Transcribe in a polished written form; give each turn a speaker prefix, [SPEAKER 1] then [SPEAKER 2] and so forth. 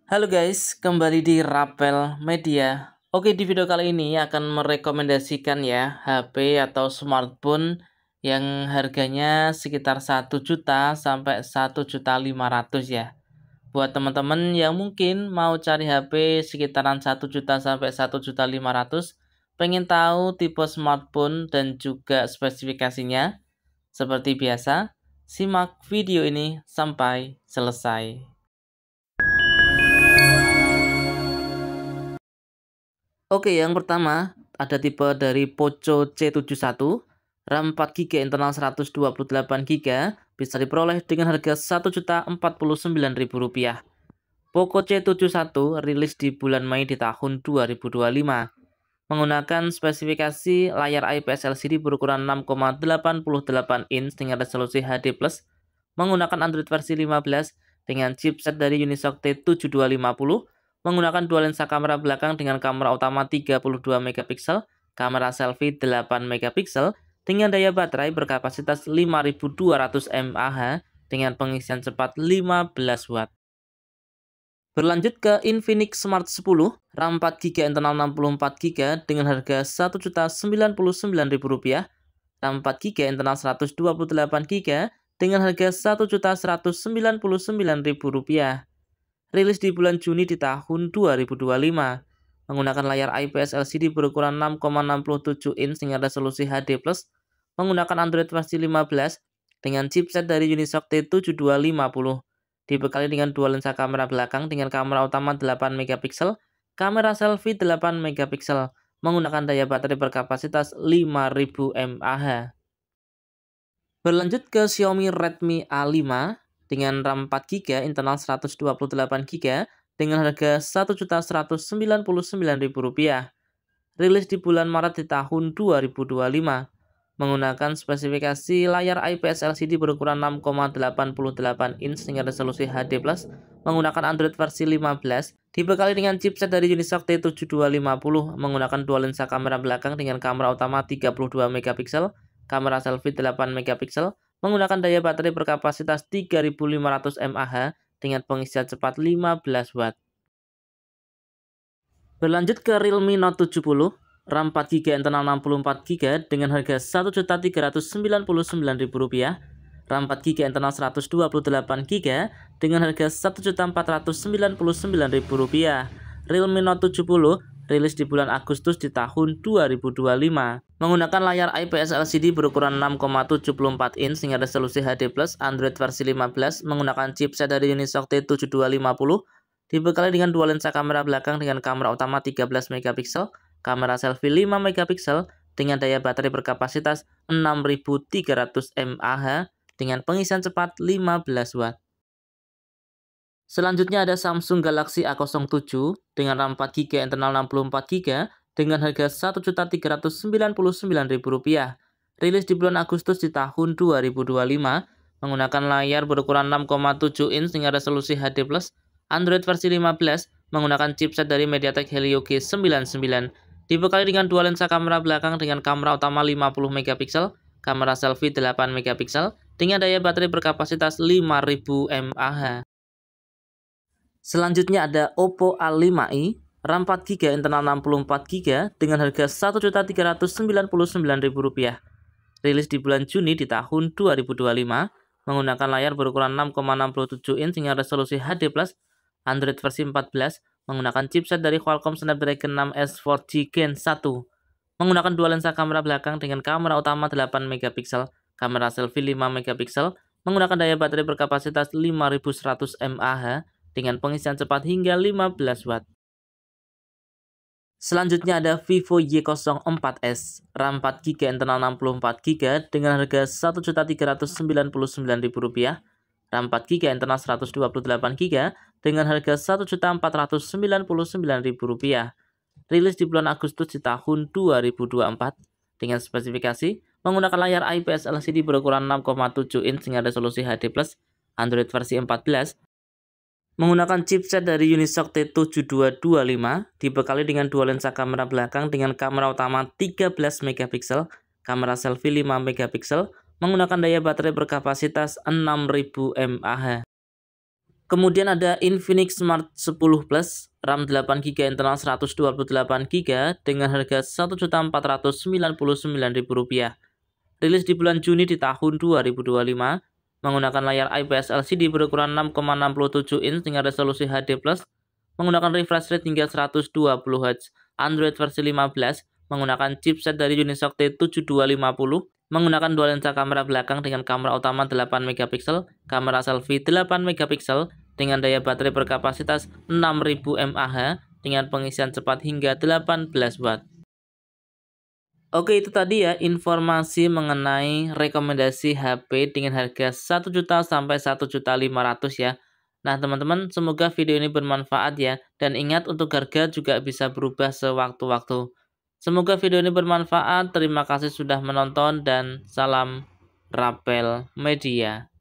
[SPEAKER 1] Halo guys, kembali di Rapel Media. Oke, di video kali ini akan merekomendasikan ya HP atau smartphone yang harganya sekitar 1 juta sampai 1.500.000 ya. Buat teman-teman yang mungkin mau cari HP sekitaran 1 juta sampai 1.500.000, pengen tahu tipe smartphone dan juga spesifikasinya. Seperti biasa, simak video ini sampai selesai. Oke, yang pertama ada tipe dari Poco C71, RAM 4GB, internal 128GB, bisa diperoleh dengan harga Rp1.049.000. Poco C71 rilis di bulan Mei di tahun 2025. Menggunakan spesifikasi layar IPS LCD berukuran 6,88 inch dengan resolusi HD+, menggunakan Android versi 15 dengan chipset dari Unisoc T7250, menggunakan dua lensa kamera belakang dengan kamera utama 32 megapiksel, kamera selfie 8 megapiksel, dengan daya baterai berkapasitas 5200 mAh dengan pengisian cepat 15 watt. Berlanjut ke Infinix Smart 10, RAM 4GB, internal 64GB dengan harga Rp1.099.000, RAM 4GB, internal 128GB dengan harga Rp1.199.000. Rilis di bulan Juni di tahun 2025. Menggunakan layar IPS LCD berukuran 6,67 inch dengan resolusi HD+, menggunakan Android versi 15 dengan chipset dari Unisoc T7250. Dibekali dengan dua lensa kamera belakang dengan kamera utama 8 megapiksel, kamera selfie 8 megapiksel, menggunakan daya baterai berkapasitas 5000 mAh. Berlanjut ke Xiaomi Redmi A5 dengan RAM 4GB, internal 128GB dengan harga Rp1.199.000. Rilis di bulan Maret di tahun 2025. Menggunakan spesifikasi layar IPS LCD berukuran 6,88 inch dengan resolusi HD+, menggunakan Android versi 15, dibekali dengan chipset dari Unisoc T7250, menggunakan dua lensa kamera belakang dengan kamera utama 32 megapiksel, kamera selfie 8 megapiksel, menggunakan daya baterai berkapasitas 3500 mAh dengan pengisian cepat 15 watt. Berlanjut ke Realme Note 70, RAM 4GB, internal 64GB dengan harga Rp1.399.000, RAM 4GB, internal 128GB dengan harga Rp1.499.000. Realme Note 70 rilis di bulan Agustus di tahun 2025. Menggunakan layar IPS LCD berukuran 6,74 inch dengan resolusi HD+, Android versi 15, menggunakan chipset dari Unisoc T7250, dibekali dengan dua lensa kamera belakang dengan kamera utama 13 megapiksel, kamera selfie 5 megapiksel dengan daya baterai berkapasitas 6300 mAh dengan pengisian cepat 15 watt. Selanjutnya ada Samsung Galaxy A07 dengan RAM 4GB, internal 64GB dengan harga Rp1.399.000. Rilis di bulan Agustus di tahun 2025, menggunakan layar berukuran 6,7 inch dengan resolusi HD+, Android versi 15, menggunakan chipset dari MediaTek Helio G99, dibekali dengan dua lensa kamera belakang dengan kamera utama 50 megapiksel, kamera selfie 8 megapiksel dengan daya baterai berkapasitas 5000 mAh. Selanjutnya ada Oppo A5i, RAM 4GB, internal 64GB dengan harga Rp1.399.000. Rilis di bulan Juni di tahun 2025, menggunakan layar berukuran 6,67 inch dengan resolusi HD+, Android versi 14, menggunakan chipset dari Qualcomm Snapdragon 6S 4G Gen 1, menggunakan dua lensa kamera belakang dengan kamera utama 8 megapiksel, kamera selfie 5 megapiksel, menggunakan daya baterai berkapasitas 5100 mAh dengan pengisian cepat hingga 15 watt. Selanjutnya ada Vivo Y04s, RAM 4GB, internal 64GB dengan harga Rp1.399.000, RAM 4GB, internal 128GB dengan harga Rp1.499.000. Rilis di bulan Agustus di tahun 2024 dengan spesifikasi menggunakan layar IPS LCD berukuran 6,7 inch dengan resolusi HD+, Android versi 14, menggunakan chipset dari Unisoc T7225, dibekali dengan dua lensa kamera belakang dengan kamera utama 13 megapiksel, kamera selfie 5 megapiksel, menggunakan daya baterai berkapasitas 6000 mAh. Kemudian ada Infinix Smart 10 Plus, RAM 8GB, internal 128GB dengan harga Rp1.499.000. Rilis di bulan Juni di tahun 2025, menggunakan layar IPS LCD berukuran 6,67 inch dengan resolusi HD+, menggunakan refresh rate hingga 120Hz. Android versi 15 menggunakan chipset dari Unisoc T7250, menggunakan dual lensa kamera belakang dengan kamera utama 8MP, kamera selfie 8MP dengan daya baterai berkapasitas 6000 mAh dengan pengisian cepat hingga 18 Watt. Oke, itu tadi ya informasi mengenai rekomendasi HP dengan harga 1 juta sampai 1.500.000 ya. Nah, teman-teman, semoga video ini bermanfaat ya. Dan ingat untuk harga juga bisa berubah sewaktu-waktu. Semoga video ini bermanfaat. Terima kasih sudah menonton dan salam Rapel Media.